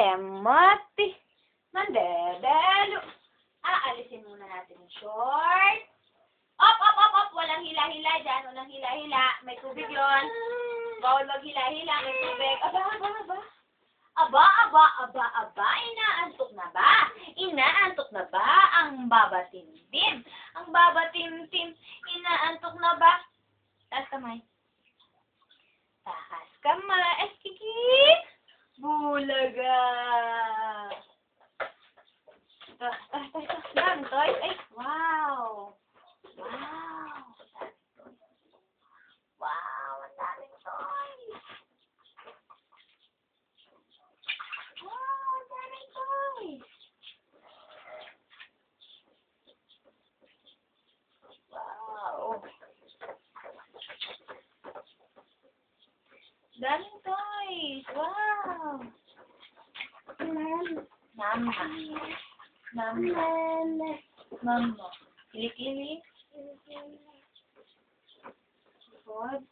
Timothy. Mandedelo. Aalisin muna natin yung short. Op, op, op, op. Walang hila-hila dyan. Walang hila-hila. May tubig yon. Bawal maghila-hila. May tubig. Aba, aba, aba. Aba, aba, aba, aba. Inaantok na ba? Inaantok na ba ang babatimtim? Ang babatimtim. Inaantok na ba? Taas kamay. Taas kamay. Kikik. Bulaga. Ito. Yan, toys. Ay, wow. Wow. Wow, ang daming toys. Wow, ang daming toys. Wow. Daming toys. Wow. Mama. Mama. Mama. Kilikili. Good.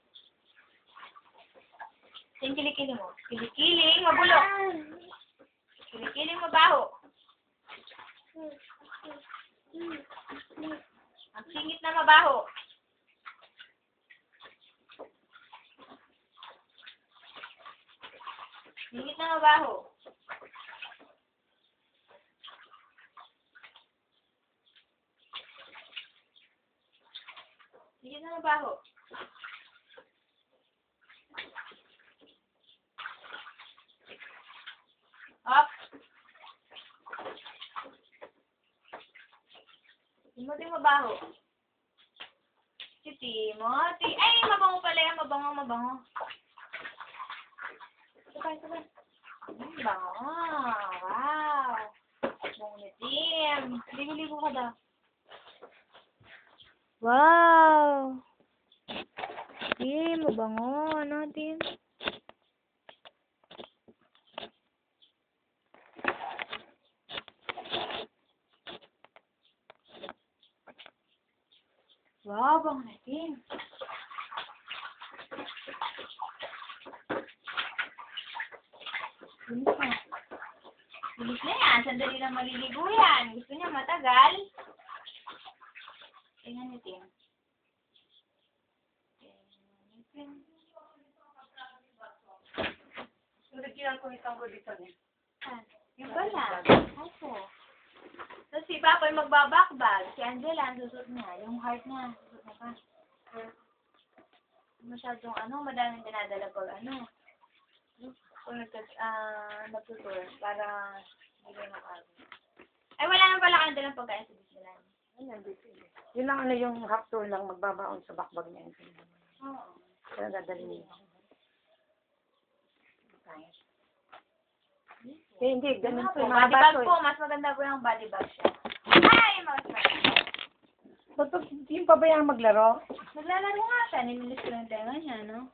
Yung kilikili mo. Kilikiling mabulok. Kilikiling mabaho. Ang singit na mabaho. Singit na mabaho. Singit na mabaho. Up. Timothy mabaho. Si Timothy. Ay, mabango pala yan. Mabango, mabango. Sabay, sabay. Bango. Wow. Bango ni Tim. Ligo-ligo ka daw. Wow. Tim, mabango. Ano, Tim? Wow, bango na, Tim. Bilis na. Bilis na yan. Sandali lang maliligo yan. Gusto niya matagal. Tingnan niyo, Tim. Nagkilang ko itang ko dito niya. Yung pala. Ako. Tapos si Papa ay magbabakbag. Si Angela, ang susot niya. Yung heart niya. Susot na pa. Masyadong madaming dinadala pag kung nagtutur para hindi kayo makagod. Ay, wala naman pala kayong dalang pagkain sa Disneyland. Ay, nandito yun. Yun lang yung half tour lang magbabaon sa bakbag niya. Oo. Kaya dadali niya. Eh, hindi, ganun po. Body bag po, mas maganda po yung body bag siya. Ay, mas maganda. So, yung pa ba yung maglaro? Naglalaro nga siya, nililis ko yung tenga niya, no?